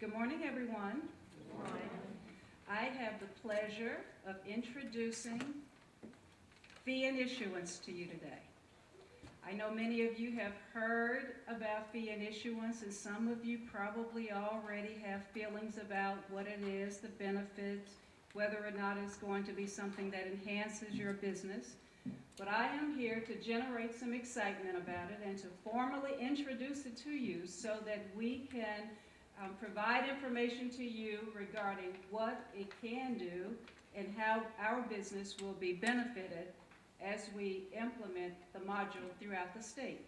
Good morning, everyone. Good morning. I have the pleasure of introducing fee and issuance to you today. I know many of you have heard about fee and issuance, and some of you probably already have feelings about what it is, the benefits, whether or not it's going to be something that enhances your business. But I am here to generate some excitement about it and to formally introduce it to you so that we can provide information to you regarding what it can do and how our business will be benefited as we implement the module throughout the state.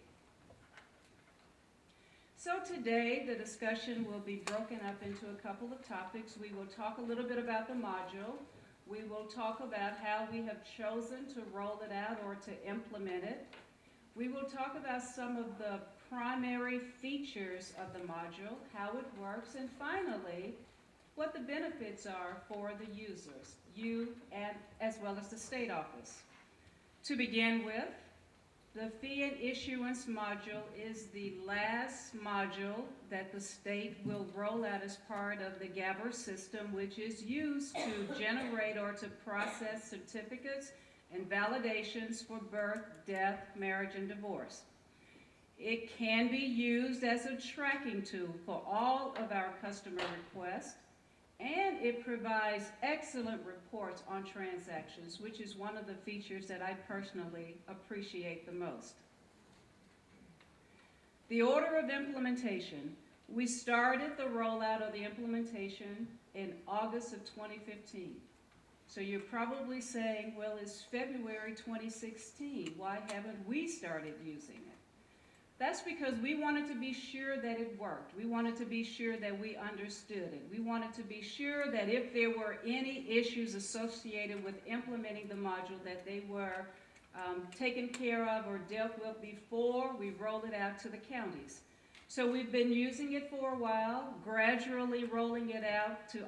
So today the discussion will be broken up into a couple of topics. We will talk a little bit about the module. We will talk about how we have chosen to roll it out or to implement it. We will talk about some of the primary features of the module, how it works, and finally, what the benefits are for the users, you and as well as the state office. To begin with, the fee and issuance module is the last module that the state will roll out as part of the GABR system, which is used to generate or to process certificates and validations for birth, death, marriage, and divorce. It can be used as a tracking tool for all of our customer requests, and it provides excellent reports on transactions, which is one of the features that I personally appreciate the most. The order of implementation. We started the rollout of the implementation in August of 2015. So you're probably saying, well, it's February 2016. Why haven't we started using it? That's because we wanted to be sure that it worked. We wanted to be sure that we understood it. We wanted to be sure that if there were any issues associated with implementing the module, that they were taken care of or dealt with before we rolled it out to the counties. So we've been using it for a while, gradually rolling it out to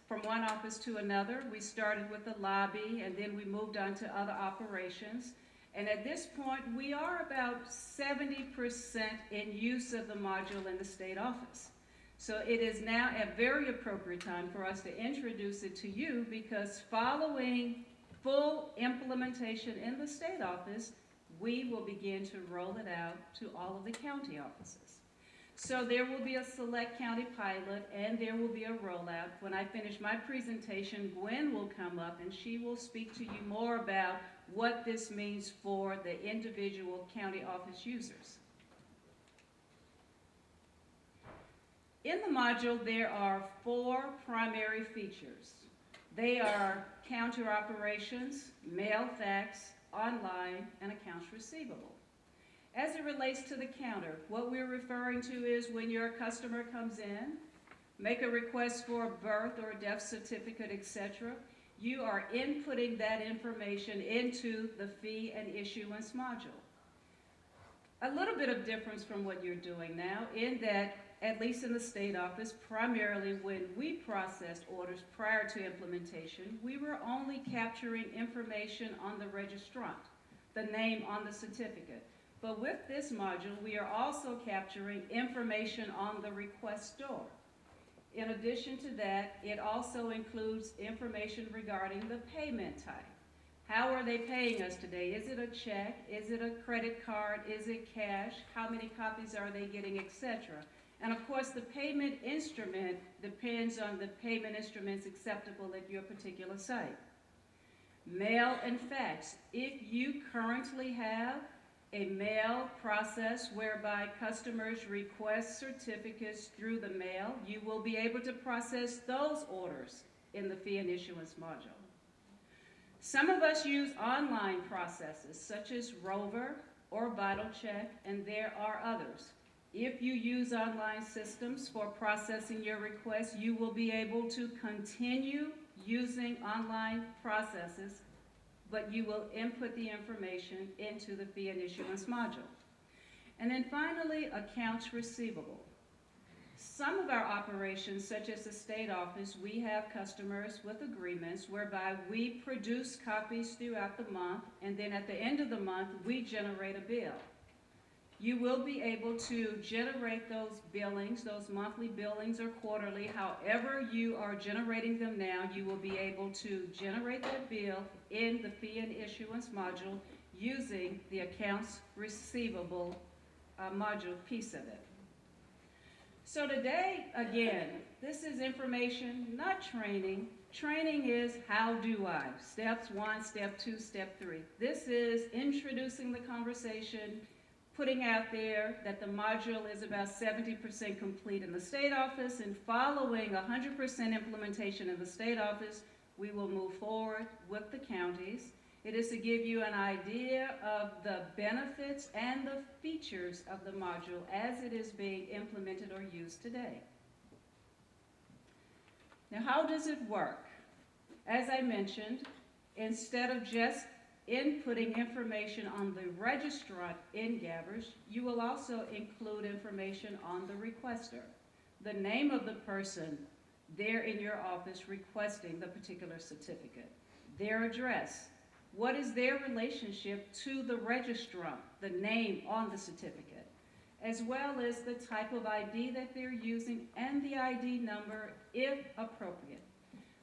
from one office to another. We started with the lobby, and then we moved on to other operations. And at this point, we are about 70% in use of the module in the state office. So it is now a very appropriate time for us to introduce it to you, because following full implementation in the state office, we will begin to roll it out to all of the county offices. So there will be a select county pilot and there will be a rollout. When I finish my presentation, Gwen will come up and she will speak to you more about what this means for the individual county office users. In the module, there are 4 primary features. They are counter operations, mail, fax, online, and accounts receivable. As it relates to the counter, what we're referring to is when your customer comes in, make a request for a birth or a death certificate, etc., you are inputting that information into the fee and issuance module. A little bit of difference from what you're doing now, in that, at least in the state office, primarily when we processed orders prior to implementation, we were only capturing information on the registrant, the name on the certificate. But with this module, we are also capturing information on the requestor. In addition to that, it also includes information regarding the payment type. How are they paying us today? Is it a check? Is it a credit card? Is it cash? How many copies are they getting, etc.? And of course, the payment instrument depends on the payment instruments acceptable at your particular site. Mail and fax. If you currently have a mail process whereby customers request certificates through the mail, you will be able to process those orders in the fee and issuance module. Some of us use online processes such as Rover or VitalCheck, and there are others. If you use online systems for processing your requests, you will be able to continue using online processes, but you will input the information into the fee and issuance module. And then finally, accounts receivable. Some of our operations, such as the state office, we have customers with agreements whereby we produce copies throughout the month, and then at the end of the month, we generate a bill. You will be able to generate those billings, those monthly billings or quarterly, however you are generating them now. You will be able to generate that bill in the fee and issuance module using the accounts receivable module piece of it. So today, again, this is information, not training. Training is how do I? Steps 1, step 2, step 3. This is introducing the conversation, putting out there that the module is about 70% complete in the state office, and following 100% implementation in the state office, we will move forward with the counties. It is to give you an idea of the benefits and the features of the module as it is being implemented or used today. Now, how does it work? As I mentioned, instead of just inputting information on the registrant in Gabbers, you will also include information on the requester, the name of the person there in your office requesting the particular certificate, their address, what is their relationship to the registrant, the name on the certificate, as well as the type of ID that they're using and the ID number if appropriate.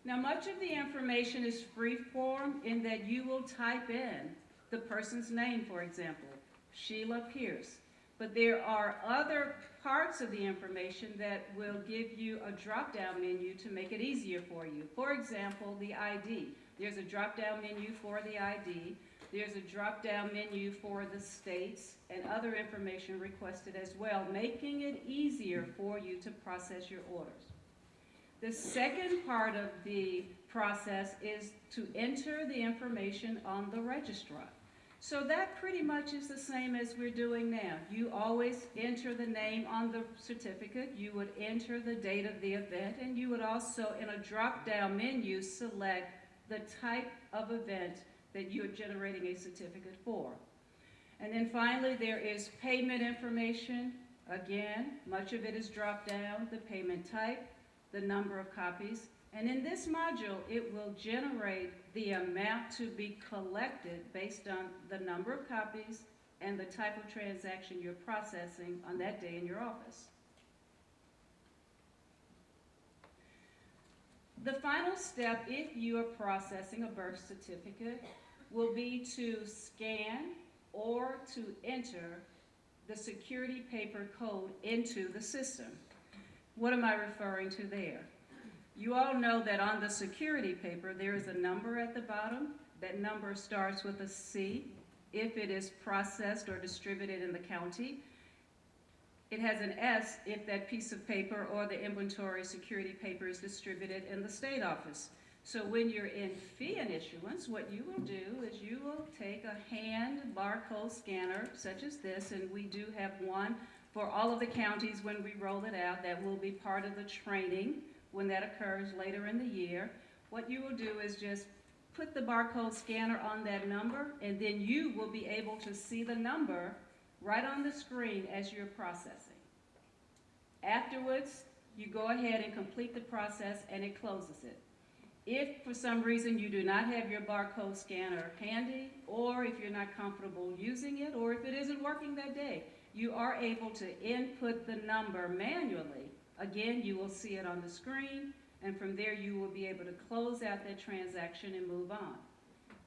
Now, much of the information is free form in that you will type in the person's name, for example, Sheila Pierce. But there are other parts of the information that will give you a drop-down menu to make it easier for you. For example, the ID. There's a drop-down menu for the ID. There's a drop-down menu for the states and other information requested as well, making it easier for you to process your orders. The second part of the process is to enter the information on the registrar. So that pretty much is the same as we're doing now. You always enter the name on the certificate, you would enter the date of the event, and you would also, in a drop-down menu, select the type of event that you're generating a certificate for. And then finally, there is payment information. Again, much of it is dropped down, the payment type, the number of copies, and in this module, it will generate the amount to be collected based on the number of copies and the type of transaction you're processing on that day in your office. The final step, if you are processing a birth certificate, will be to scan or to enter the security paper code into the system. What am I referring to there? You all know that on the security paper there is a number at the bottom. That number starts with a C if it is processed or distributed in the county. It has an S if that piece of paper or the inventory security paper is distributed in the state office. So when you're in fee and issuance, what you will do is you will take a hand barcode scanner such as this, and we do have one for all of the counties when we roll it out. That will be part of the training when that occurs later in the year. What you will do is just put the barcode scanner on that number, and then you will be able to see the number right on the screen as you're processing. Afterwards, you go ahead and complete the process and it closes it. If for some reason you do not have your barcode scanner handy, or if you're not comfortable using it, or if it isn't working that day, you are able to input the number manually. Again, you will see it on the screen, and from there you will be able to close out that transaction and move on.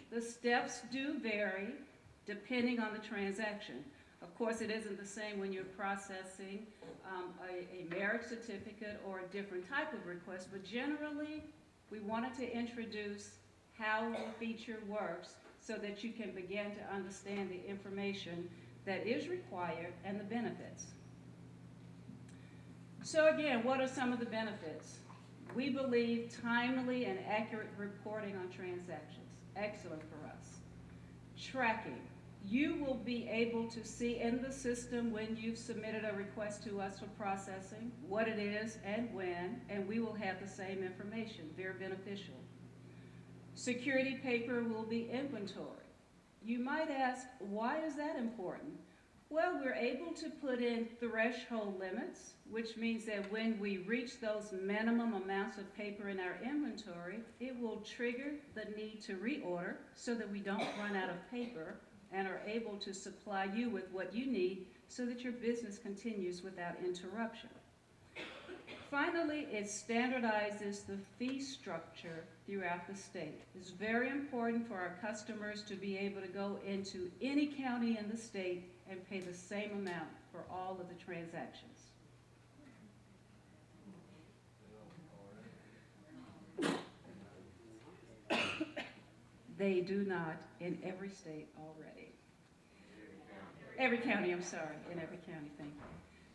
The steps do vary depending on the transaction. Of course, it isn't the same when you're processing a marriage certificate or a different type of request, but generally we wanted to introduce how the feature works so that you can begin to understand the information that is required and the benefits. So again, what are some of the benefits? We believe timely and accurate reporting on transactions. Excellent for us. Tracking. You will be able to see in the system when you've submitted a request to us for processing, what it is and when, and we will have the same information. Very beneficial. Security paper will be inventory. You might ask, why is that important? Well, we're able to put in threshold limits, which means that when we reach those minimum amounts of paper in our inventory, it will trigger the need to reorder so that we don't run out of paper and are able to supply you with what you need so that your business continues without interruption. Finally, it standardizes the fee structure throughout the state. It's very important for our customers to be able to go into any county in the state and pay the same amount for all of the transactions. They do not in every state already. Every county, I'm sorry, in every county, thank you.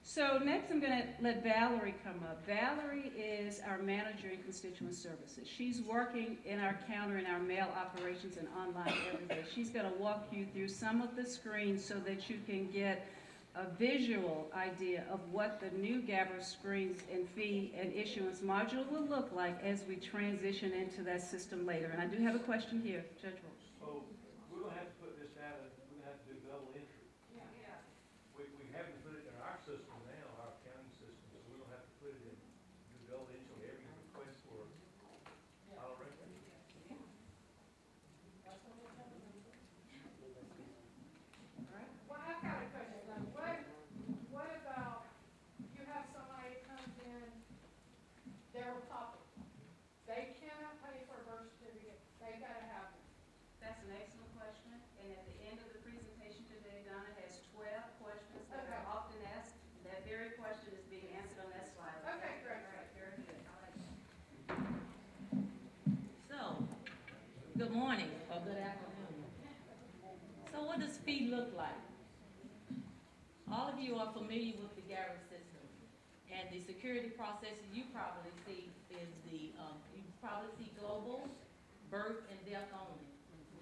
So next I'm going to let Valerie come up. Valerie is our manager in constituent services. She's working in our counter in our mail operations and online every day. She's going to walk you through some of the screens so that you can get a visual idea of what the new Gabber screens and fee and issuance module will look like as we transition into that system later. And I do have a question here, Judge Wolf. So we're going to have to put this data, we're going to have to do double entry. Yeah. We haven't put it in our system now, our accounting system, so we're going to have to put it in, do double entry on every request for file record. Well, I've got a question though. What about, you have somebody that comes in, they're a puppet. They cannot pay for a birth certificate, they gotta have one. That's an excellent question, and at the end of the presentation today, Donna has 12 questions that are often asked. That very question is being answered on that slide. Okay, great. All right, very good. I like that. So, good morning or good afternoon. So what does fee look like? All of you are familiar with the Garrett system, and the security processes you probably see is you probably see global, birth, and death only.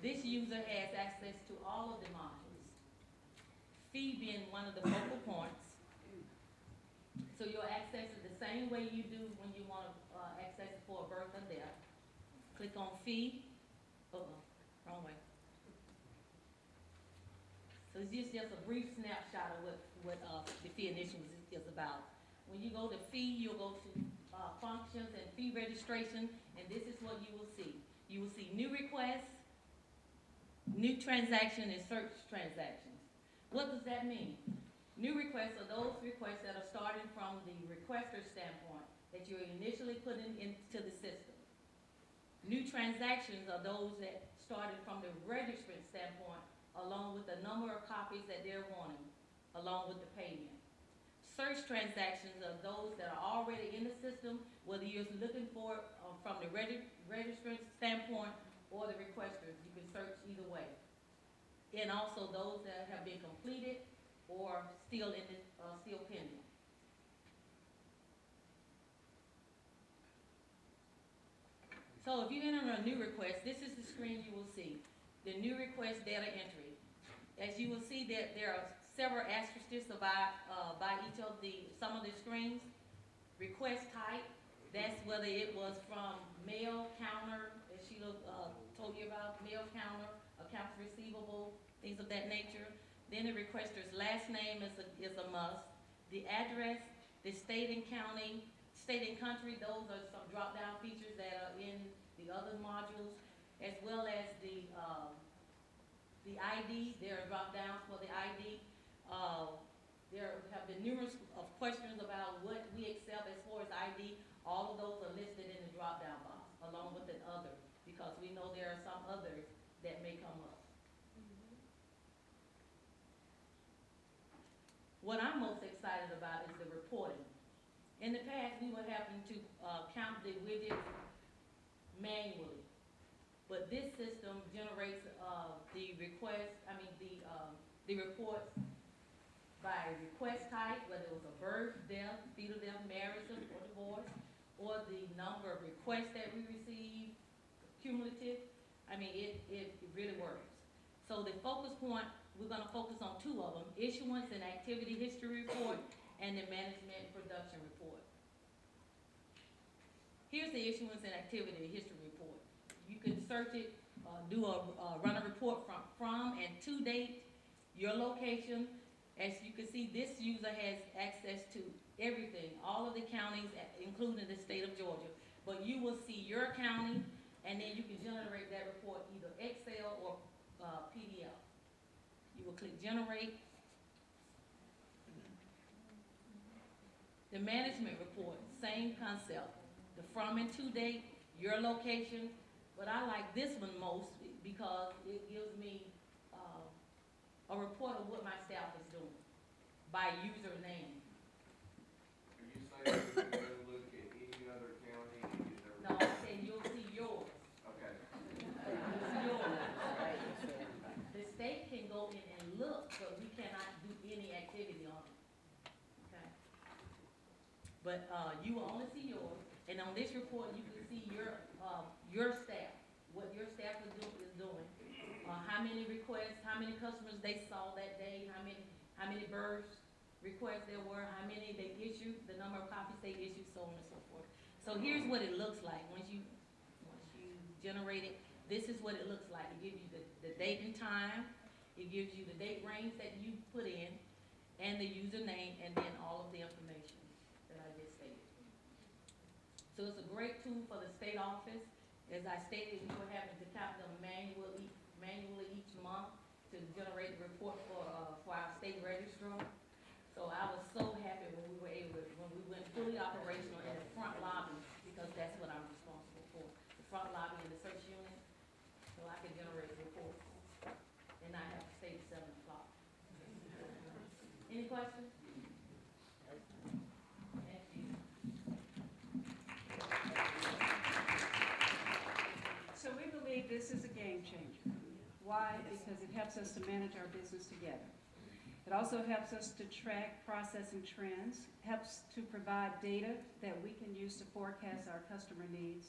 This user has access to all of the modules, fee being one of the focal points. So you'll access it the same way you do when you want to access it for a birth and death. Click on fee. Wrong way. So it's just a brief snapshot of what the fee initiative is about. When you go to fee, you'll go to functions and fee registration, and this is what you will see. You will see new requests, new transaction, and search transactions. What does that mean? New requests are those requests that are starting from the requester standpoint that you're initially putting into the system. New transactions are those that started from the registrant standpoint, along with the number of copies that they're wanting, along with the payment. Search transactions are those that are already in the system, whether you're looking for it from the registrant standpoint or the requesters. You can search either way. And also those that have been completed or still pending. So if you enter a new request, this is the screen you will see, the new request data entry. As you will see that there are several asterisks by each of some of the screens. Request type, that's whether it was from mail counter, as Sheila told you about, mail counter, accounts receivable, things of that nature. Then the requester's last name is a must. The address, the state and county, state and country, those are some drop-down features that are in the other modules, as well as the ID. There are drop-downs for the ID. There have been numerous of questions about what we accept as far as ID. All of those are listed in the drop-down box, along with the other, because we know there are some others that may come up. What I'm most excited about is the reporting. In the past, we were having to count the widgets manually, but this system generates the reports by request type, whether it was a birth, death, fetal death, marriage, or divorce, or the number of requests that we received, cumulative. I mean, it really works. So the focus point, we're going to focus on two of them: issuance and activity history report, and the management production report. Here's the issuance and activity history report. You can search it, run a report from and to date, your location. As you can see, this user has access to everything, all of the counties, including the state of Georgia. But you will see your county, and then you can generate that report either Excel or PDF. You will click generate. The management report, same concept. The from and to date, your location, but I like this one most because it gives me a report of what my staff is doing by username. Are you saying you can go look at any other county and get their? No, I said you'll see yours. Okay. You'll see yours. The state can go in and look, but we cannot do any activity on it. Okay? But you will only see yours, and on this report, you can see your staff, what your staff is doing, how many requests, how many customers they saw that day, how many births requests there were, how many they issued, the number of copies they issued, so on and so forth. So here's what it looks like once you generate it. This is what it looks like. It gives you the date and time. It gives you the date range that you put in, and the username, and then all of the information that I just stated. So it's a great tool for the state office. As I stated, we were having to count them manually each month to generate the report for our state registrar. So I was so happy when we went fully operational in the front lobby, because that's what I'm responsible for, the front lobby and the search unit, so I can generate reports and not have to stay to 7 o'clock. Any questions? Thank you. So we believe this is a game changer. Why? Because it helps us to manage our business together. It also helps us to track processing trends, helps to provide data that we can use to forecast our customer needs,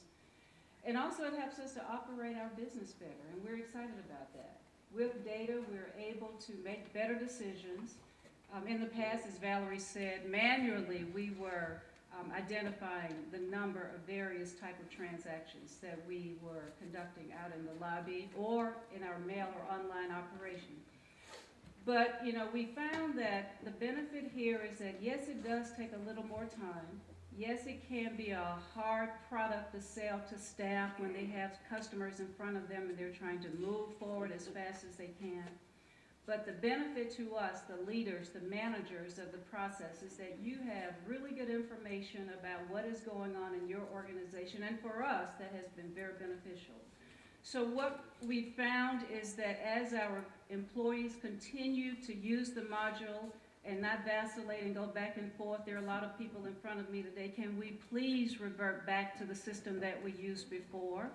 and also it helps us to operate our business better, and we're excited about that. With data, we're able to make better decisions. In the past, as Valerie said, manually we were identifying the number of various type of transactions that we were conducting out in the lobby or in our mail or online operation. But, we found that the benefit here is that, yes, it does take a little more time. Yes, it can be a hard product to sell to staff when they have customers in front of them and they're trying to move forward as fast as they can. But the benefit to us, the leaders, the managers of the process, is that you have really good information about what is going on in your organization, and for us, that has been very beneficial. So what we found is that as our employees continue to use the module and not vacillate and go back and forth, there are a lot of people in front of me today, can we please revert back to the system that we used before?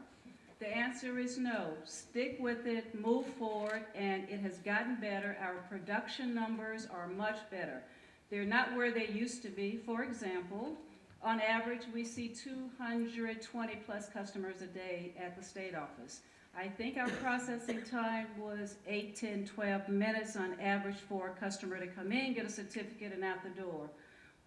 The answer is no. Stick with it, move forward, and it has gotten better. Our production numbers are much better. They're not where they used to be. For example, on average, we see 220 plus customers a day at the state office. I think our processing time was 8, 10, 12 minutes on average for a customer to come in, get a certificate, and out the door.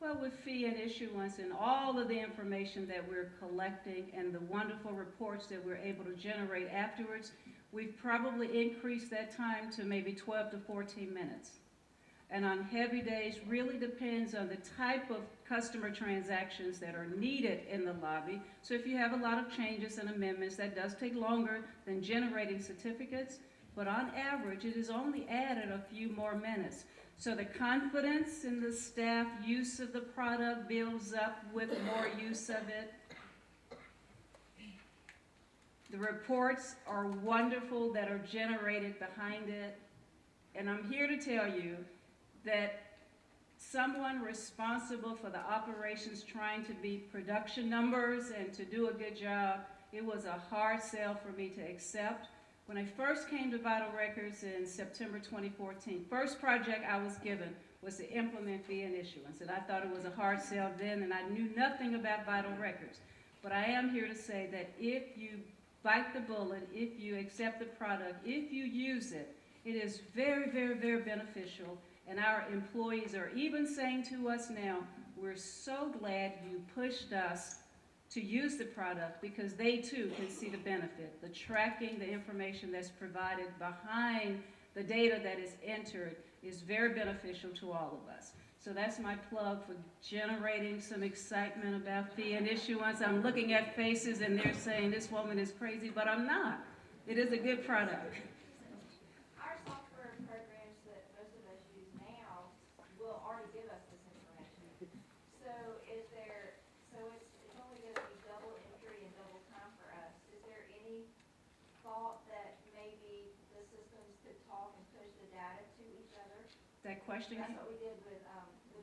Well, with fee and issuance and all of the information that we're collecting and the wonderful reports that we're able to generate afterwards, we've probably increased that time to maybe 12 to 14 minutes. And on heavy days, really depends on the type of customer transactions that are needed in the lobby. So if you have a lot of changes and amendments, that does take longer than generating certificates, but on average, it is only added a few more minutes. So the confidence in the staff use of the product builds up with more use of it. The reports are wonderful that are generated behind it. And I'm here to tell you that someone responsible for the operations trying to beat production numbers and to do a good job, it was a hard sell for me to accept. When I first came to Vital Records in September 2014, first project I was given was to implement fee and issuance, and I thought it was a hard sell then, and I knew nothing about Vital Records. But I am here to say that if you bite the bullet, if you accept the product, if you use it, it is very, very, very beneficial, and our employees are even saying to us now, we're so glad you pushed us to use the product because they too can see the benefit. The tracking, the information that's provided behind the data that is entered is very beneficial to all of us. So that's my plug for generating some excitement about fee and issuance. I'm looking at faces and they're saying this woman is crazy, but I'm not. It is a good product. Our software programs that most of us use now will already give us this information. So That question, That's what we did with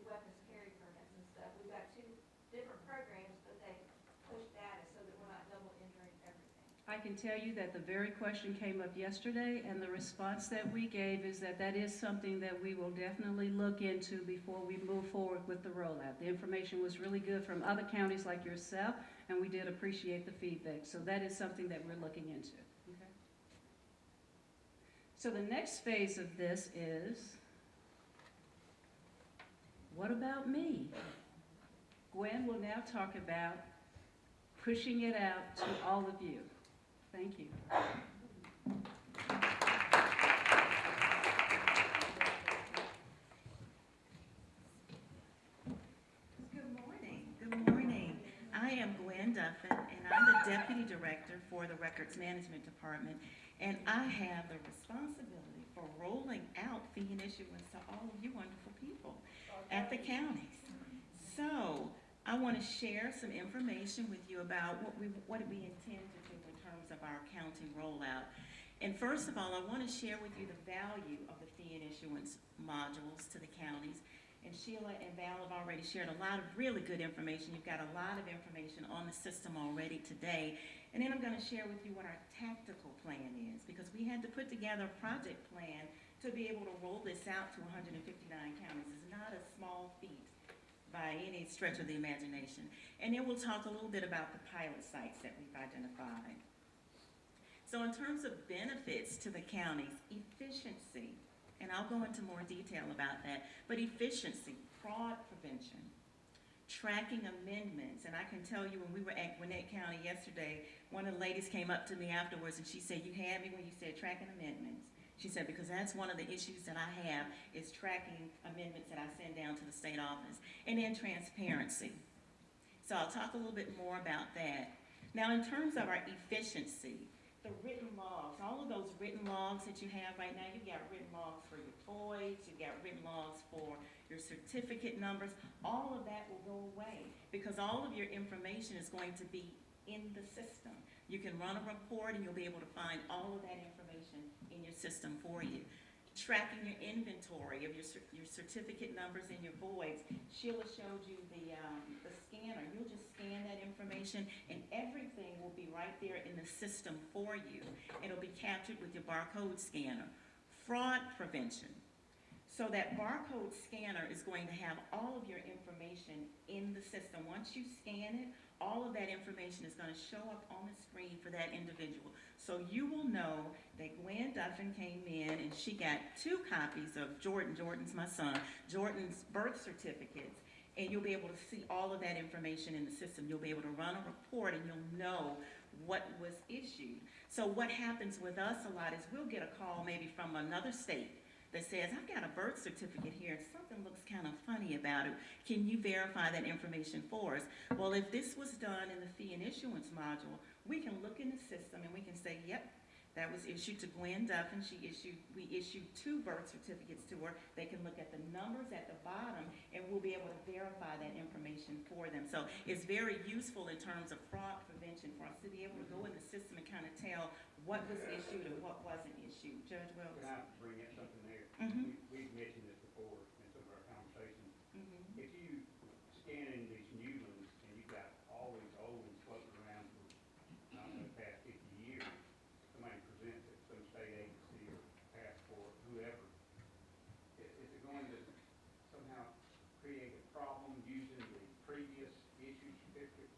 weapons carry permits and stuff. We've got two different programs, but they push data so that we're not double entering everything. I can tell you that the very question came up yesterday, and the response that we gave is that that is something that we will definitely look into before we move forward with the rollout. The information was really good from other counties like yourself, and we did appreciate the feedback. So that is something that we're looking into. Okay. So the next phase of this is, what about me? Gwen will now talk about pushing it out to all of you. Thank you. Good morning. Good morning. I am Gwen Duffin, and I'm the Deputy Director for the Records Management Department, and I have the responsibility for rolling out fee and issuance to all of you wonderful people at the counties. So I want to share some information with you about what we intend to do in terms of our county rollout. And first of all, I want to share with you the value of the fee and issuance modules to the counties. And Sheila and Val have already shared a lot of really good information. You've got a lot of information on the system already today. And then I'm going to share with you what our tactical plan is, because we had to put together a project plan to be able to roll this out to 159 counties. It's not a small feat by any stretch of the imagination. And then we'll talk a little bit about the pilot sites that we've identified. So in terms of benefits to the counties, efficiency, and I'll go into more detail about that, but efficiency, fraud prevention, tracking amendments, and I can tell you when we were at Gwinnett County yesterday, one of the ladies came up to me afterwards and she said, "You had me when you said tracking amendments." She said, because that's one of the issues that I have is tracking amendments that I send down to the state office. And then transparency. So I'll talk a little bit more about that. Now in terms of our efficiency, the written logs, all of those written logs that you have right now, you've got written logs for your toys, you've got written logs for your certificate numbers, all of that will go away because all of your information is going to be in the system. You can run a report and you'll be able to find all of that information in your system for you. Tracking your inventory of your certificate numbers and your voids. Sheila showed you the scanner. You'll just scan that information and everything will be right there in the system for you. It'll be captured with your barcode scanner. Fraud prevention. So that barcode scanner is going to have all of your information in the system. Once you scan it, all of that information is going to show up on the screen for that individual. So you will know that Gwen Duffin came in and she got 2 copies of Jordan's my son, Jordan's birth certificates, and you'll be able to see all of that information in the system. You'll be able to run a report and you'll know what was issued. So what happens with us a lot is we'll get a call maybe from another state that says, "I've got a birth certificate here and something looks kind of funny about it. Can you verify that information for us?" Well, if this was done in the fee and issuance module, we can look in the system and we can say, "Yep, that was issued to Gwen Duffin. We issued 2 birth certificates to her." They can look at the numbers at the bottom and we'll be able to verify that information for them. So it's very useful in terms of fraud prevention for us to be able to go in the system and kind of tell what was issued and what wasn't issued. Judge Wells? Can I bring in something there? Mhm. We've mentioned this before in some of our conversations. Mhm. If you scan in these new ones and you've got all these old ones floating around for, I don't know, the past 50 years, somebody presents it, some state agency or passport, whoever, is it going to somehow create a problem using the previous issued certificate?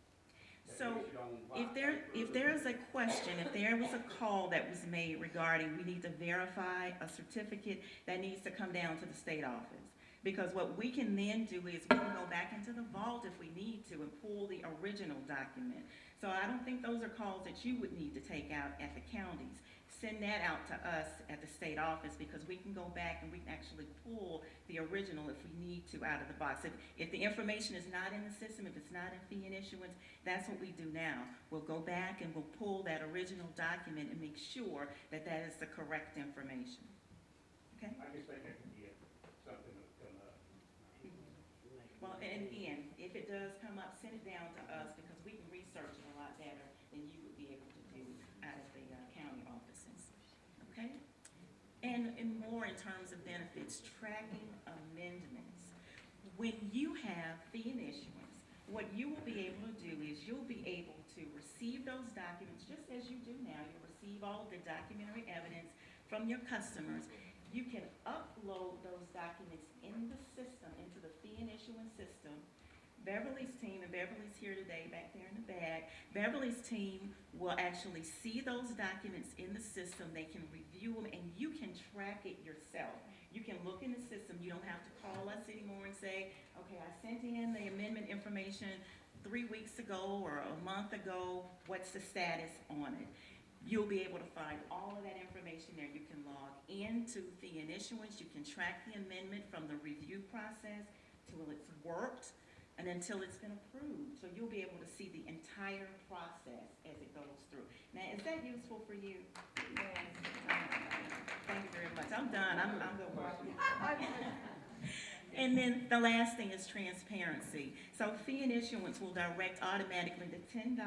that So, we issued on white If paper? there is a question, if there was a call that was made regarding we need to verify a certificate, that needs to come down to the state office. Because what we can then do is we can go back into the vault if we need to and pull the original document. So I don't think those are calls that you would need to take out at the counties. Send that out to us at the state office because we can go back and we can actually pull the original if we need to out of the box. If the information is not in the system, if it's not in fee and issuance, that's what we do now. We'll go back and we'll pull that original document and make sure that that is the correct information. Okay? I just think that could be something that would come up. Well, and again, if it does come up, send it down to us because we can research it a lot better than you would be able to do out of the county offices. Okay? and more in terms of benefits, tracking amendments. When you have fee and issuance, what you will be able to do is you'll be able to receive those documents just as you do now. You'll receive all of the documentary evidence from your customers. You can upload those documents in the system, into the fee and issuance system. Beverly's team, and Beverly's here today back there in the back, Beverly's team will actually see those documents in the system. They can review them, and you can track it yourself. You can look in the system. You don't have to call us anymore and say, okay, I sent in the amendment information 3 weeks ago or a month ago. What's the status on it? You'll be able to find all of that information there. You can log into fee and issuance. You can track the amendment from the review process till it's worked and until it's been approved. So you'll be able to see the entire process as it goes through. Now, is that useful for you? Yes. Thank you very much. I'm done. I'm good. And then the last thing is transparency. So fee and issuance will direct automatically to $10,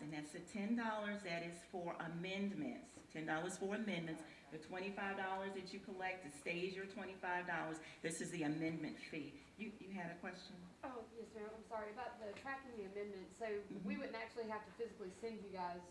and that's the $10 that is for amendments. $10 for amendments. The $25 that you collect, it stays your $25. This is the amendment fee. You had a question? Oh, yes, ma'am, I'm sorry, about the tracking the amendment, so we wouldn't actually have to physically send you guys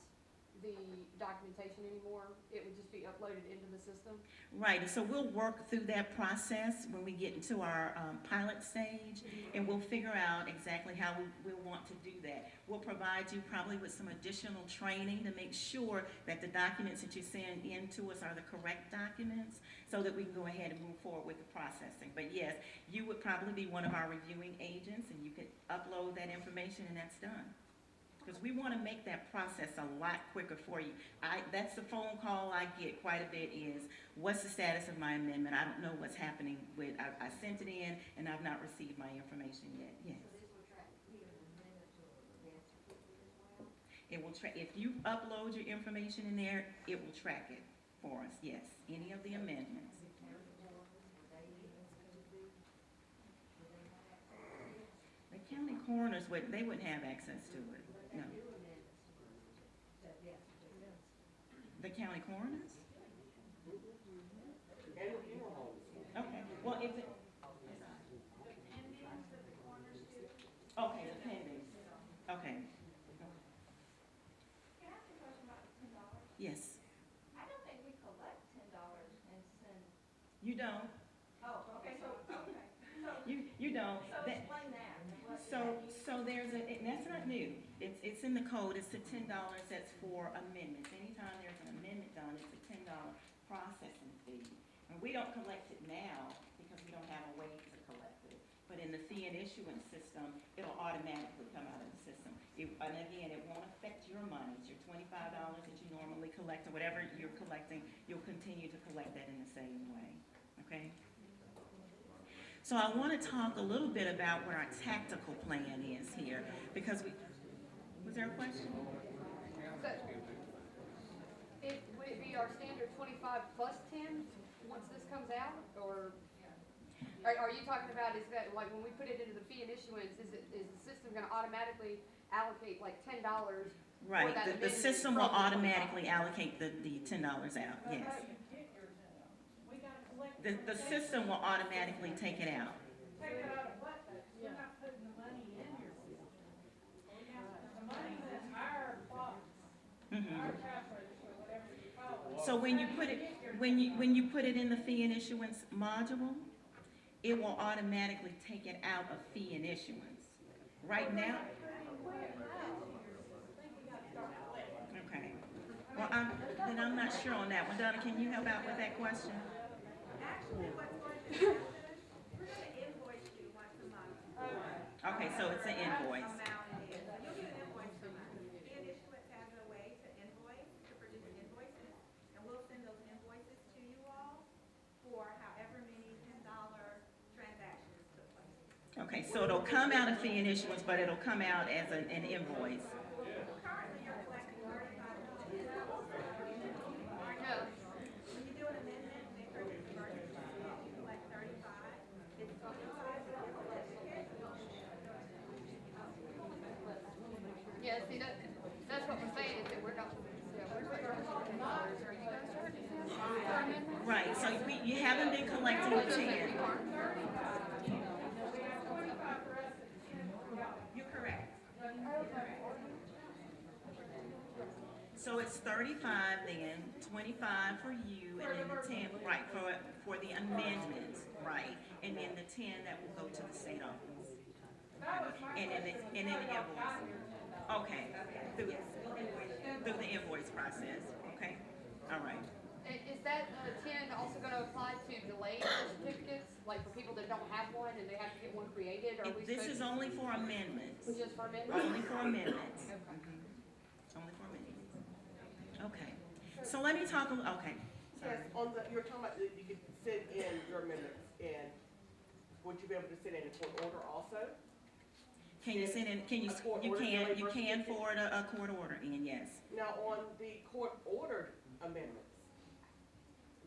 the documentation anymore, it would just be uploaded into the system? Right, and so we'll work through that process when we get into our pilot stage, and we'll figure out exactly how we'll want to do that. We'll provide you probably with some additional training to make sure that the documents that you send in to us are the correct documents, so that we can go ahead and move forward with the processing. But yes, you would probably be one of our reviewing agents, and you could upload that information, and that's done. Because we want to make that process a lot quicker for you. That's the phone call I get quite a bit is, what's the status of my amendment? I don't know what's happening with, I sent it in and I've not received my information yet. Yes. So this will track the amendment to advance quickly as well? It will track, if you upload your information in there, it will track it for us, yes. Any of the amendments. The county coroners, they wouldn't have access to it. No. The county coroners? Okay, well, if it. Okay, the pending. Okay. Can I ask a question about the $10? Yes. I don't think we collect $10 and send. You don't. Oh, okay, so, okay. You don't. So That- explain that. So there's and that's not new. It's in the code. It's the $10 that's for amendments. Anytime there's an amendment done, it's a $10 processing fee. And we don't collect it now because we don't have a way to collect it. But in the fee and issuance system, it'll automatically come out of the system. And again, it won't affect your money. It's your $25 that you normally collect, or whatever you're collecting, you'll continue to collect that in the same way. Okay? So I want to talk a little bit about what our tactical plan is here, because was there a question? So, would it be our standard 25 plus 10 once this comes out, or are you talking about, is that, like, when we put it into the fee and issuance, is the system gonna automatically allocate like $10? Right, that the amendment system will from the 25? automatically allocate the $10 out, yes. The system will automatically take it out. Take it out of what, though? We're not putting the money in your system. The money's in our box, our cash register, whatever you call it. So when you put it, when you put it in the fee and issuance module, it will automatically take it out of fee and issuance. Right now, okay. Well, then I'm not sure on that one. Donna, can you help out with that question? Actually, what's going to happen, we're gonna invoice you once a month. Okay, so it's an invoice. Amount it is, so you'll get an invoice from us. Fee and issuance has a way to invoice, to produce invoices, and we'll send those invoices to you all for however many $10 transactions took place. Okay, so it'll come out of fee and issuance, but it'll come out as an invoice. Currently, you're collecting $35. No. When you do an amendment, they purchase emergency, you collect 35. It's Yeah, see, that's what we're saying, is that we're not, yeah, we're putting our $10, are you guys charging them for amendment? Right, so we collecting the 10. We have 25 for us and 10 for y'all. You're correct. Okay. So it's 35 then, 25 for you, and then the 10, right, for the amendments, right? And then the 10 that will go to the state office. That was my And then the, question. and then the How y'all got invoice. here. Okay, through the invoice process, okay? All right. Is that 10 also gonna apply to delayed certificates, like for people that don't have one and they have to get one created, or are we This is supposed only for amendments. just for amendments? Only for amendments. Only for amendments. Okay. So let me talk, okay. Sorry. Yes, on the, you were talking about that you could send in your amendments, and would you be able to send in a court order also? Can you send in, can you, A court you order can, delay you versus can certificate? forward a court order in, yes. Now, on the court ordered amendments,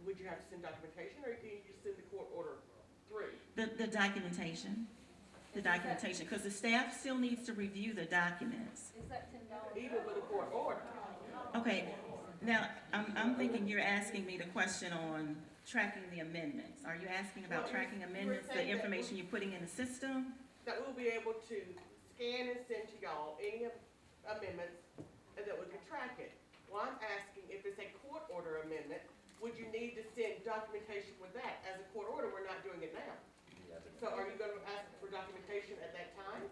would you have to send documentation, or can you just send the court order through? The documentation, because the staff still needs to review the documents. Is that $10? Even with a court order? Okay, now, I'm thinking you're asking me the question on tracking the amendments. Are you asking about Well, tracking you were amendments, the saying that information you're putting in the system? That we'll be able to scan and send to y'all any amendments, and that we can track it. Well, I'm asking if it's a court order amendment, would you need to send documentation with that? As a court order, we're not doing it now. So are you gonna ask for documentation at that time?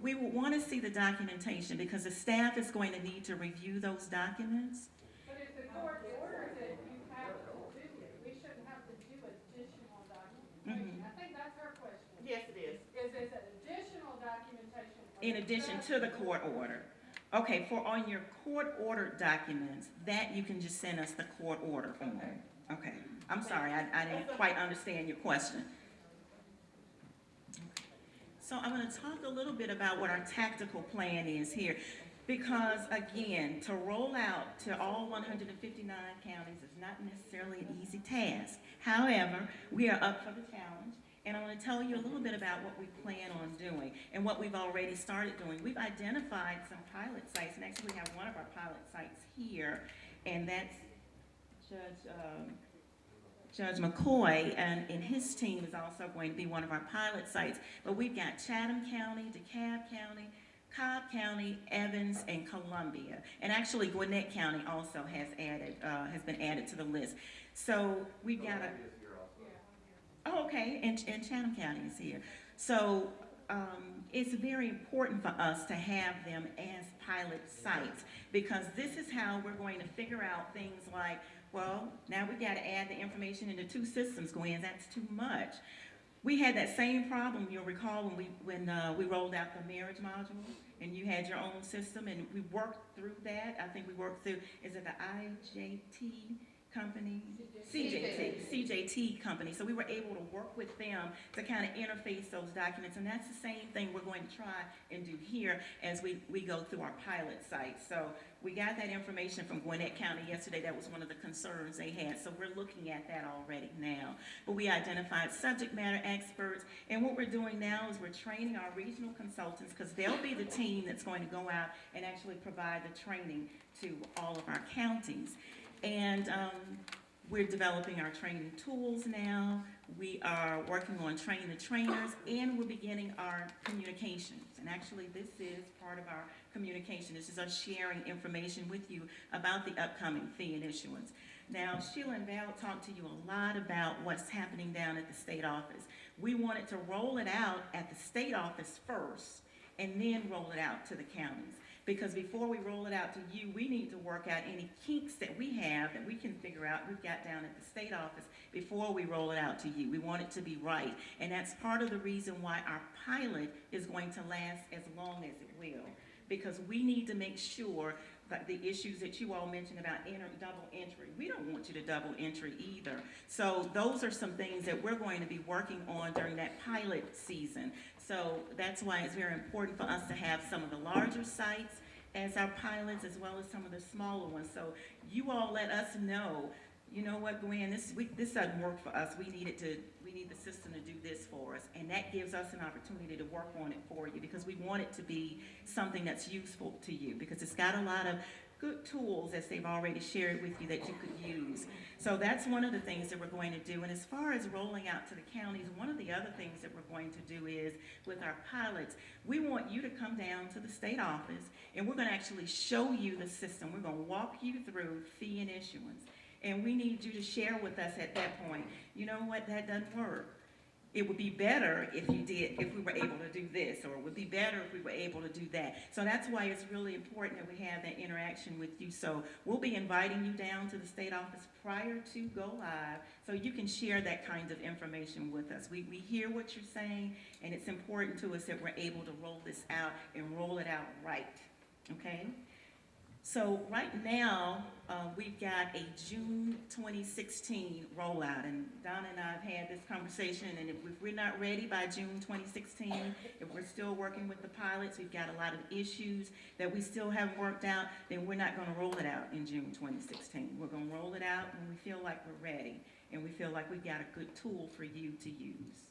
We will want to see the documentation because the staff is going to need to review those documents. But if the court orders it, you have to do it. We shouldn't have to do additional documentation. I think that's her question. Yes, it is. Is it additional documentation? In addition to the court order. Okay, for on your court order documents, that you can just send us the court order form. Okay, I'm sorry, I didn't quite understand your question. So I'm gonna talk a little bit about what our tactical plan is here. Because again, to roll out to all 159 counties is not necessarily an easy task. However, we are up for the challenge. And I'm going to tell you a little bit about what we plan on doing and what we've already started doing. We've identified some pilot sites, and actually we have one of our pilot sites here, and that's Judge McCoy, and his team is also going to be one of our pilot sites. But we've got Chatham County, DeKalb County, Cobb County, Evans, and Columbia. And actually Gwinnett County also has been added to the list. So we've got a... Oh, okay, and Chatham County is here. So it's very important for us to have them as pilot sites because this is how we're going to figure out things like, well, now we've got to add the information into 2 systems, Gwen, that's too much. We had that same problem, you'll recall, when we rolled out the marriage module and you had your own system and we worked through that. I think we worked through, is it the IJT company? CJT company. So we were able to work with them to kind of interface those documents, and that's the same thing we're going to try and do here as we go through our pilot site. So we got that information from Gwinnett County yesterday. That was one of the concerns they had. So we're looking at that already now. But we identified subject matter experts, and what we're doing now is we're training our regional consultants because they'll be the team that's going to go out and actually provide the training to all of our counties. And we're developing our training tools now. We are working on training the trainers, and we're beginning our communications. And actually, this is part of our communication. This is us sharing information with you about the upcoming fee and issuance. Now, Sheila and Val talked to you a lot about what's happening down at the state office. We wanted to roll it out at the state office first, and then roll it out to the counties. Because before we roll it out to you, we need to work out any kinks that we have that we can figure out we've got down at the state office before we roll it out to you. We want it to be right. And that's part of the reason why our pilot is going to last as long as it will. Because we need to make sure that the issues that you all mentioned about double entry, we don't want you to double entry either. So those are some things that we're going to be working on during that pilot season. So that's why it's very important for us to have some of the larger sites as our pilots as well as some of the smaller ones. So you all let us know, you know what, Gwen, this doesn't work for us. We need the system to do this for us. And that gives us an opportunity to work on it for you because we want it to be something that's useful to you because it's got a lot of good tools, as they've already shared with you, that you could use. So that's one of the things that we're going to do. And as far as rolling out to the counties, one of the other things that we're going to do is, with our pilots, we want you to come down to the state office, and we're gonna actually show you the system. We're gonna walk you through fee and issuance. And we need you to share with us at that point, you know what, that doesn't work. It would be better if we were able to do this, or it would be better if we were able to do that. So that's why it's really important that we have that interaction with you. So we'll be inviting you down to the state office prior to go live, so you can share that kind of information with us. We hear what you're saying, and it's important to us that we're able to roll this out and roll it out right, okay? So right now, we've got a June 2016 rollout, and Donna and I have had this conversation, and if we're not ready by June 2016, if we're still working with the pilots, we've got a lot of issues that we still haven't worked out, then we're not gonna roll it out in June 2016. We're gonna roll it out when we feel like we're ready, and we feel like we've got a good tool for you to use.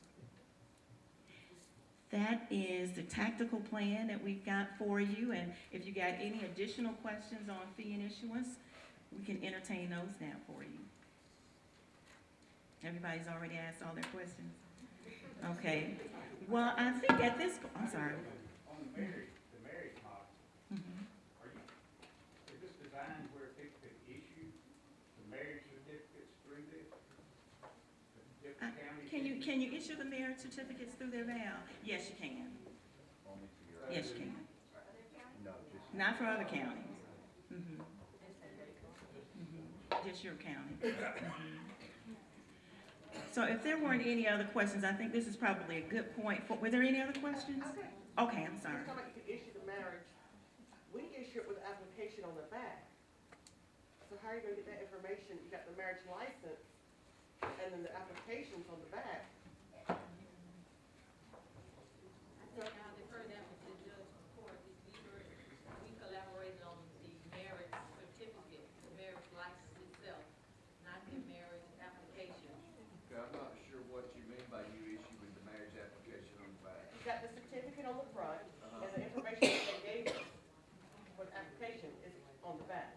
That is the tactical plan that we've got for you, and if you got any additional questions on fee and issuance, we can entertain those now for you. Everybody's already asked all their questions? Okay, well, I think at this, I'm sorry. On the marriage model, Mhm. is this designed where people could issue the marriage certificates through this? The different counties? Can you issue the marriage certificates through their mail? Yes, you can. Yes, you can. Not for other counties. Mhm. Just your county. So if there weren't any other questions, I think this is probably a good point for, were there any other questions? Okay, I'm sorry. You're talking about you could issue the marriage, we issue it with an application on the back. So how are you gonna get that information? You got the marriage license, and then the application's on the back. I think I'll defer that one to the judge court. We collaborated on the marriage certificate, the marriage license itself, not the marriage application. Okay, I'm not sure what you mean by you issuing the marriage application on the back. You got the certificate on the front, and the information that they gave us for the application is on the back.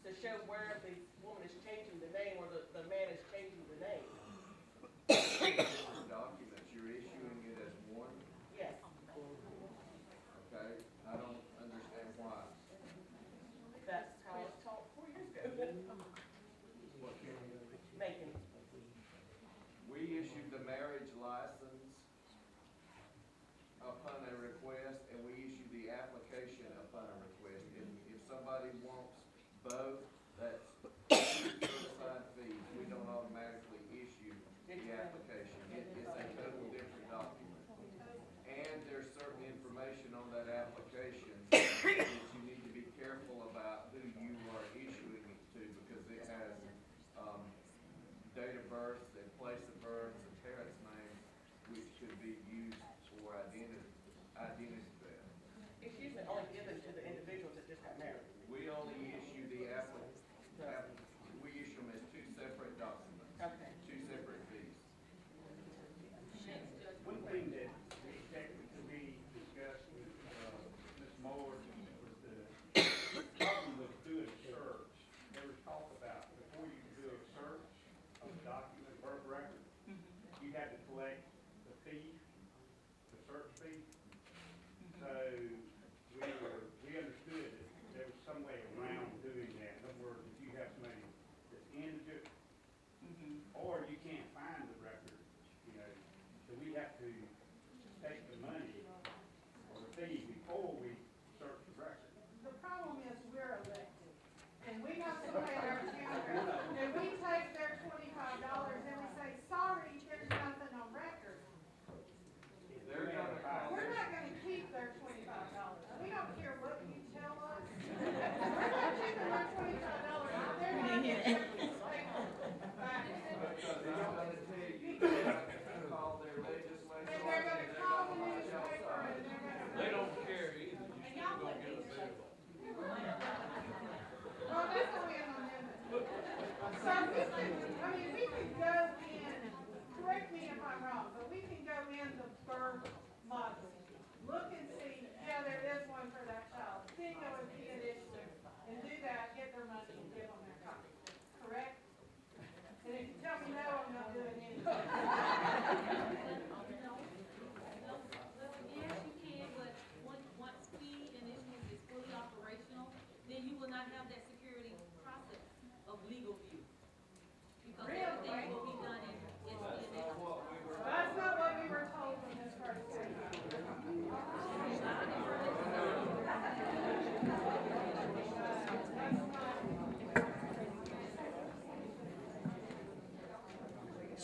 To show where the woman is changing the name, or the man is changing the name. Different documents, you're issuing it as one, Yes. okay? I don't understand why. That's how I was taught 4 years ago. What county? Macon. We issued the marriage license upon a request, and we issue the application upon a request. And if somebody wants both, that's certified fees. We don't automatically issue the application. It's a total different document. And there's certain information on that application that you need to be careful about who you are issuing it to, because it has, date of birth and place of birth and parents' names, which could be used for identity theft. It's usually only given to the individuals that just got married. We only issue the application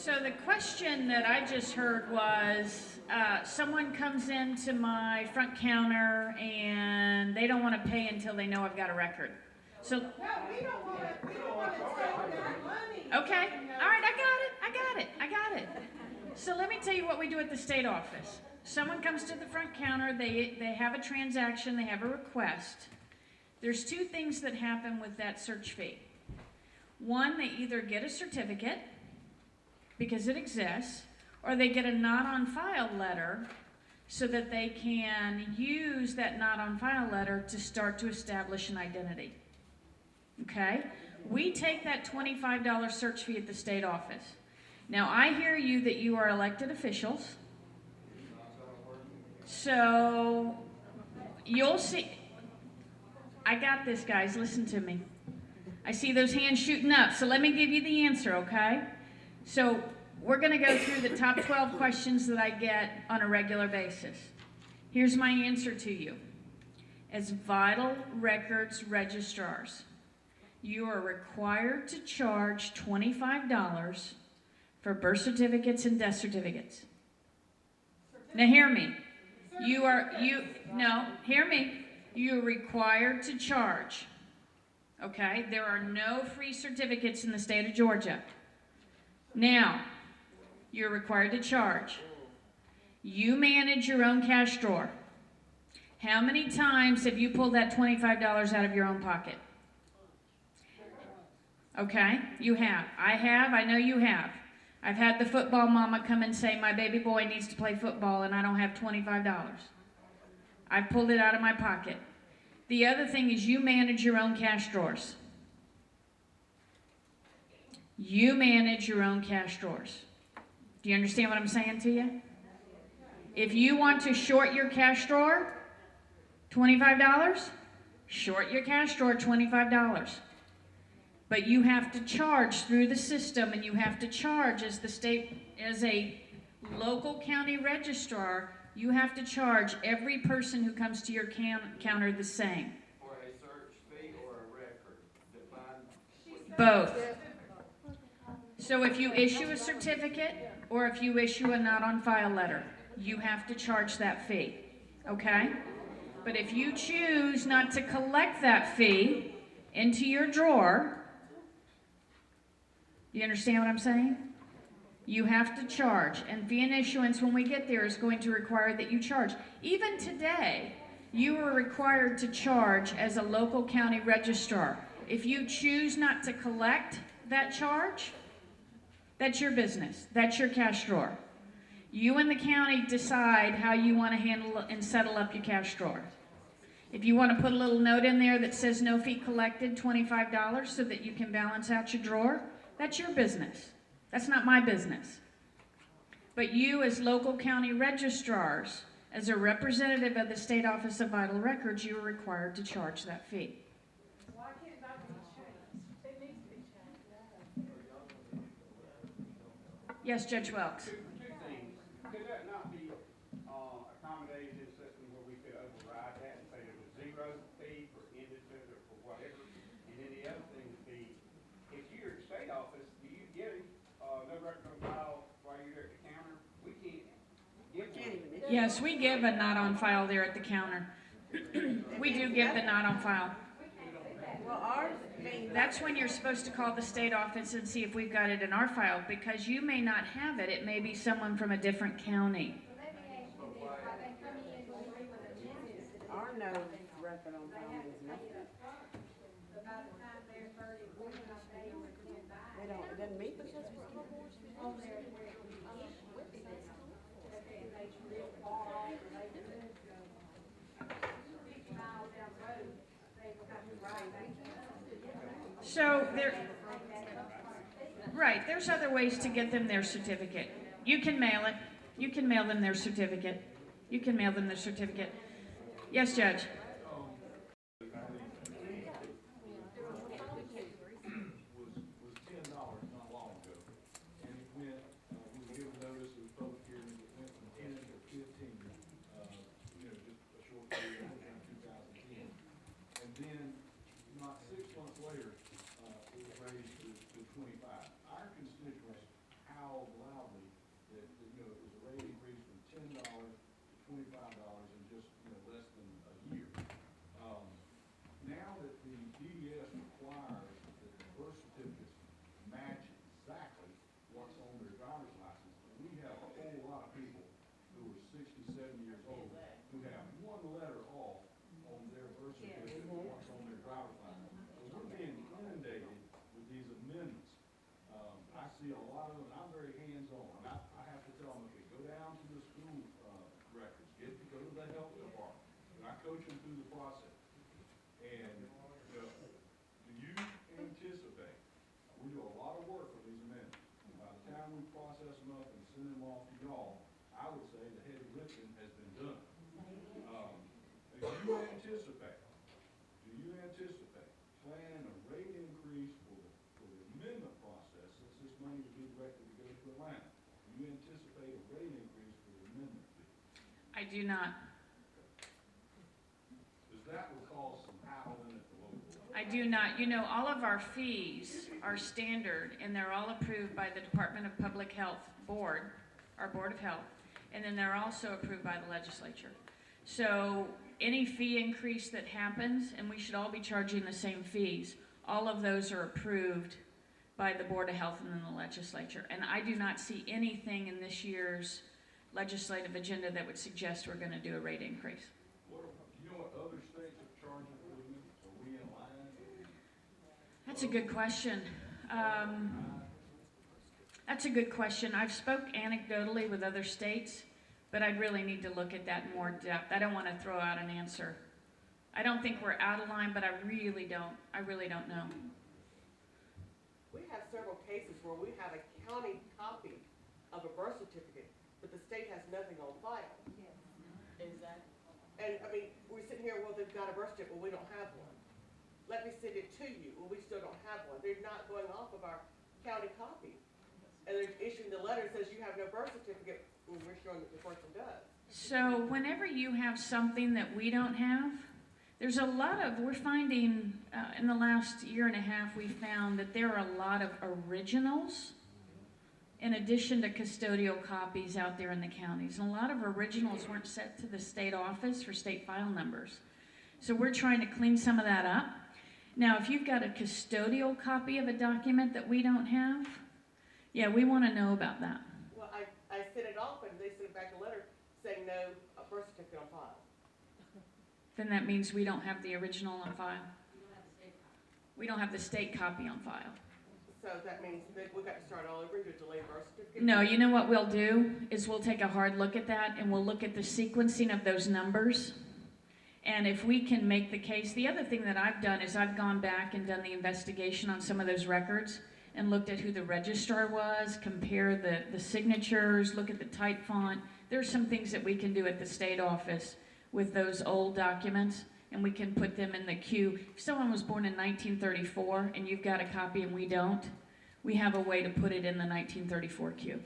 So the question that I just heard was, someone comes into my front counter and they don't want to pay until they know I've got a record. So, No, we don't wanna take their money. okay, all right, I got it. So let me tell you what we do at the state office. Someone comes to the front counter, they have a transaction, they have a request. There's two things that happen with that search fee. One, they either get a certificate, because it exists, or they get a not on file letter so that they can use that not on file letter to start to establish an identity. Okay? We take that $25 search fee at the state office. Now, I hear you that you are elected officials, so you'll see. I got this, guys. Listen to me. I see those hands shooting up, so let me give you the answer, okay? So we're going to go through the top 12 questions that I get on a regular basis. Here's my answer to you. As vital records registrars, you are required to charge $25 for birth certificates and death certificates. Now hear me. Hear me. You're required to charge. Okay? There are no free certificates in the state of Georgia. Now, you're required to charge. You manage your own cash drawer. How many times have you pulled that $25 out of your own pocket? Okay, you have. I have, I know you have. I've had the football mama come and say, my baby boy needs to play football and I don't have $25. I pulled it out of my pocket. The other thing is you manage your own cash drawers. You manage your own cash drawers. Do you understand what I'm saying to you? If you want to short your cash drawer, $25, short your cash drawer, $25. But you have to charge through the system, and you have to charge as a local county registrar, you have to charge every person who comes to your counter the same. For a search fee or a record, define. Both. So if you issue a certificate or if you issue a not on file letter, you have to charge that fee, okay? But if you choose not to collect that fee into your drawer, you understand what I'm saying? You have to charge, and fee and issuance when we get there is going to require that you charge. Even today, you are required to charge as a local county registrar. If you choose not to collect that charge, that's your business. That's your cash drawer. You and the county decide how you want to handle and settle up your cash drawer. If you want to put a little note in there that says no fee collected, $25, so that you can balance out your drawer, that's your business. That's not my business. But you as local county registrars, as a representative of the State Office of Vital Records, you are required to charge that fee. Why can't that be changed? It needs to be changed. Yes, Judge Welks. Two things. Could that not be accommodated in a system where we could override that and say there was zero fee for independent or for whatever? And then the other thing would be, if you're at state office, do you get no record on file while you're at the counter? We can't give one. Yes, we give a not on file there at the counter. We do give the not on file. Well, ours means. That's when you're supposed to call the state office and see if we've got it in our file, because you may not have it. It may be someone from a different county. Our no record on file means nothing. They don't, it doesn't meet the So there's other ways to get them their certificate. You can mail it. You can mail them their certificate. You can mail them their certificate. Yes, Judge. Was $10 not long ago, and it went, we were given notice of the public hearing, it went from 10 to 15, just a short period in 2010. And then, not 6 months later, it was raised to 25. Our constituents howl coach them through the process. And, do you anticipate, we do a lot of work with these amendments. By the time we process them up and send them off to y'all, I would say the heavy lifting has been done. Do you anticipate planning a rate increase for the amendment process, since this money will be directed to go to Atlanta? Do you anticipate a rate increase for the amendment fee? I do not. Because that would cause some howling at the local level. I do not. You know, all of our fees are standard, and they're all approved by the Department of Public Health Board, our Board of Health, and then they're also approved by the legislature. So any fee increase that happens, and we should all be charging the same fees, all of those are approved by the Board of Health and then the legislature. And I do not see anything in this year's legislative agenda that would suggest we're going to do a rate increase. Do you know what other states are charging for the amendments? Are we in line? That's a good question. That's a good question. I've spoke anecdotally with other states, but I'd really need to look at that in more depth. I don't want to throw out an answer. I don't think we're out of line, but I really don't know. We have several cases where we have a county copy of a birth certificate, but the state has nothing on file. Exactly. And, I mean, we're sitting here, well, they've got a birth certificate, well, we don't have one. Let me send it to you, well, we still don't have one. They're not going off of our county copy. And they're issuing the letter that says you have no birth certificate, and we're showing that the person does. So whenever you have something that we don't have, there's a lot of, we're finding, in the last year and a half, we found that there are a lot of originals in addition to custodial copies out there in the counties. And a lot of originals weren't sent to the state office for state file numbers. So we're trying to clean some of that up. Now, if you've got a custodial copy of a document that we don't have, yeah, we want to know about that. Well, I sent it off, and they sent back a letter saying no birth certificate on file. Then that means we don't have the original on file. We don't have the state copy on file. So that means that we've got to start all over and do a delayed birth certificate? No, you know what we'll do is we'll take a hard look at that and we'll look at the sequencing of those numbers. And if we can make the case, the other thing that I've done is I've gone back and done the investigation on some of those records and looked at who the registrar was, compare the signatures, look at the type font. There's some things that we can do at the state office with those old documents, and we can put them in the queue. If someone was born in 1934 and you've got a copy and we don't, we have a way to put it in the 1934 queue.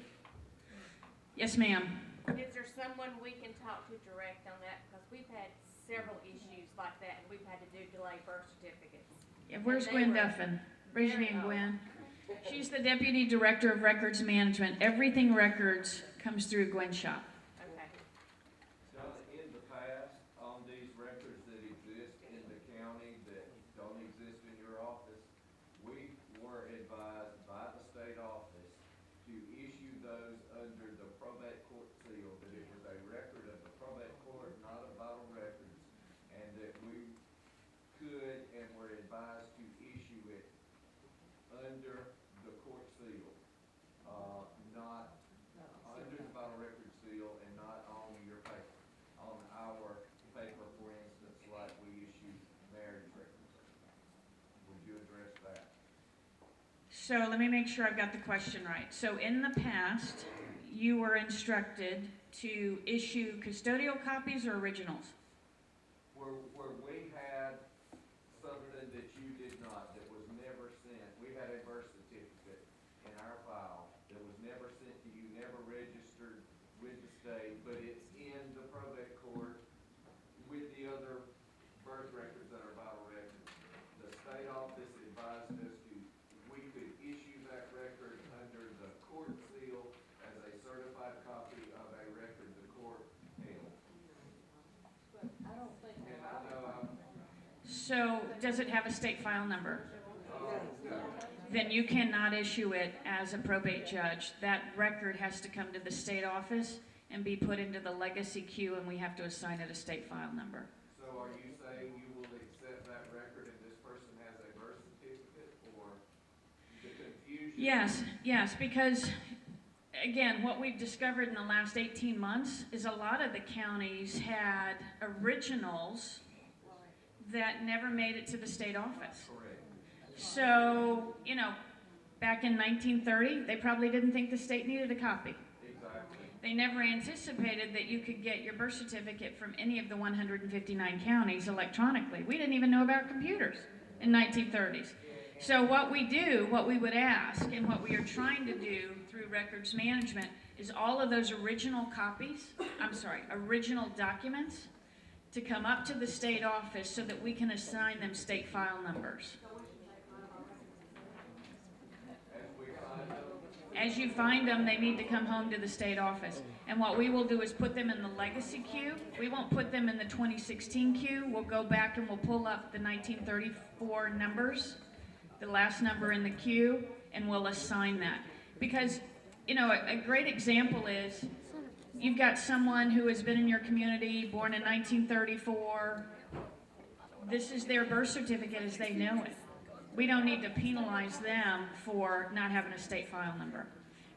Yes, ma'am. Is there someone we can talk to direct on that? Because we've had several issues like that, and we've had to do delayed birth certificates. Yeah, where's They Gwen were Duffin? Raise your very hand, old. Gwen. She's the Deputy Director of Records Management. Everything records comes through Gwen's shop. Okay. Done in the past, on these records that exist in the county that don't exist in your office, we were advised by the state office to issue those under the probate court seal, that it was a record of the probate court, not a vital records, and that we could and were advised to issue it under the court seal, not under the vital record seal and not on your paper, on our paper, for instance, like we issue marriage records. Would you address that? So let me make sure I've got the question right. So in the past, you were instructed to issue custodial copies or originals? Where we had something that you did not, that was never sent, we had a birth certificate in our file that was never sent to you, never registered with the state, but it's in the probate court with the other birth records that are vital records. The state office advised us we could issue that record under the court seal as a certified copy of a record the court held. I don't think. And I know So does it have a state file number? no. Then you cannot issue it as a probate judge. That record has to come to the state office and be put into the legacy queue, and we have to assign it a state file number. So are you saying you will accept that record and this person has a birth certificate, or the confusion? Yes, because again, what we've discovered in the last 18 months is a lot of the counties had originals that never made it to the state office. Correct. So, you know, back in 1930, they probably didn't think the state needed a copy. Exactly. They never anticipated that you could get your birth certificate from any of the 159 counties electronically. We didn't even know about computers in 1930s. So what we do, what we would ask, and what we are trying to do through records management is all of those original documents to come up to the state office so that we can assign them state file numbers. As you find them, they need to come home to the state office. And what we will do is put them in the legacy queue. We won't put them in the 2016 queue. We'll go back and we'll pull up the 1934 numbers, the last number in the queue, and we'll assign that. Because, you know, a great example is you've got someone who has been in your community, born in 1934. This is their birth certificate as they know it. We don't need to penalize them for not having a state file number.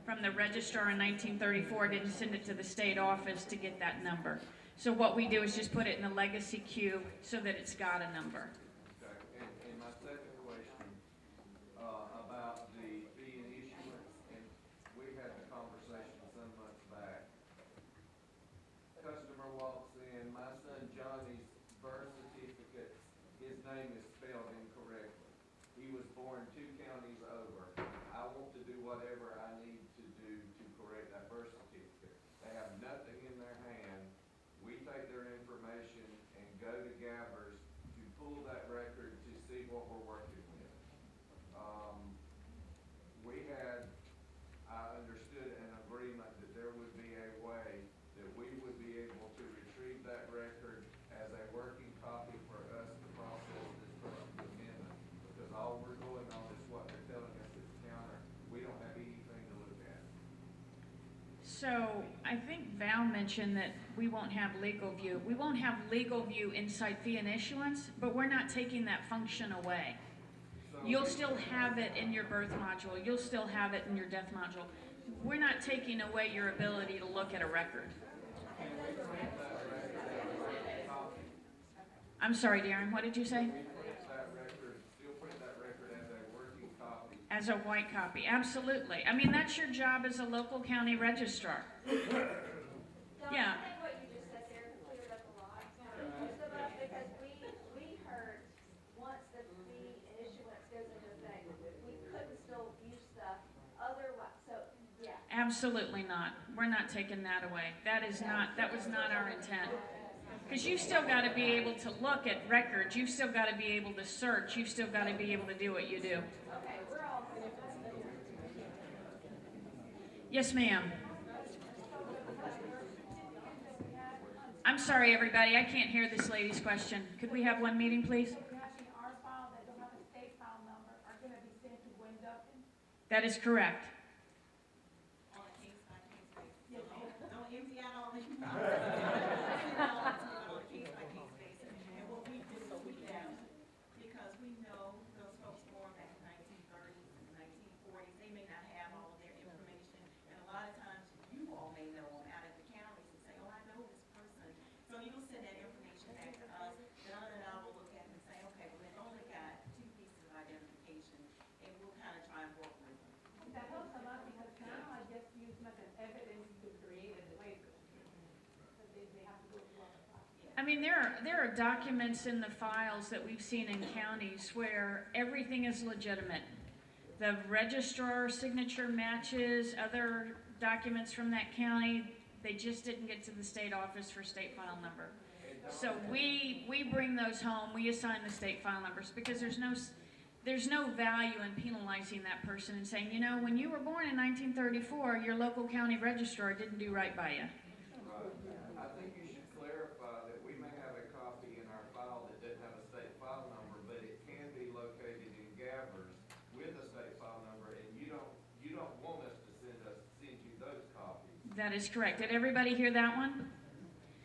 From the registrar in 1934, didn't send it to the state office to get that number. So what we do is just put it in the legacy queue so that it's got a number. Okay, and my second question, about the fee and issuance, and we had the conversation some months back. Customer walks in, my son Johnny's birth certificate, his name is spelled incorrectly. He was born 2 counties over. I want to do whatever I need to do to correct that birth certificate. They have nothing in their hand. We take their information and go to Gabbers to pull that record to see what we're working with. We had, I understood an agreement that there would be a way that we would be able to retrieve that record as a working copy for us to process this first amendment. Because all we're going on is what they're telling us at the counter. We don't have anything to look at. So I think Val mentioned that we won't have legal view. We won't have legal view inside fee and issuance, but we're not taking that function away. You'll still have it in your birth module. You'll still have it in your death module. We're not taking away your ability to look at a record. I'm sorry, Darren, what did you say? Still print that record as a working copy. As a white copy, absolutely. I mean, that's your job as a local county registrar. Yeah. I think what you just said there cleared up a lot. Because we heard once the fee and issuance goes into effect, we couldn't still view stuff otherwise, so, yeah. Absolutely not. We're not taking that away. That was not our intent. Because you've still got to be able to look at records. You've still got to be able to search. You've still got to be able to do what you do. Okay, we're all. Yes, ma'am. I'm sorry, everybody. I can't hear this lady's question. Could we have one meeting, please? Our file that don't have a state file number are gonna be sent to Gwen Duffin. That is correct. On a case-by-case basis. Don't empty out all the. On a case-by-case basis. And what we do is we have, because we know those folks born back in 1930s and 1940s, they may not have all of their information. And a lot of times, you all may know them out of the counties and say, oh, I know this person. So you'll send that information back to us, then I will look at it and say, okay, well, they've only got 2 pieces of identification, and we'll kind of try and work with them. That helps a lot because now I just use much as evidence to create a delay. So they have to go through all the process. I mean, there are documents in the files that we've seen in counties where everything is legitimate. The registrar signature matches other documents from that county. They just didn't get to the state office for state file number. So we bring those home, we assign the state file numbers because there's no value in penalizing that person and saying, you know, when you were born in 1934, your local county registrar didn't do right by you. I think you should clarify that we may have a copy in our file that doesn't have a state file number, but it can be located in Gabbers with a state file number, and you don't want us to send you those copies. That is correct. Did everybody hear that one?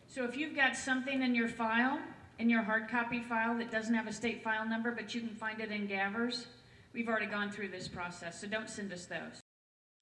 So if you've got something in your file, in your hard copy file that doesn't have a state file number, but you can find it in Gabbers, we've already gone through this process, so don't send us those.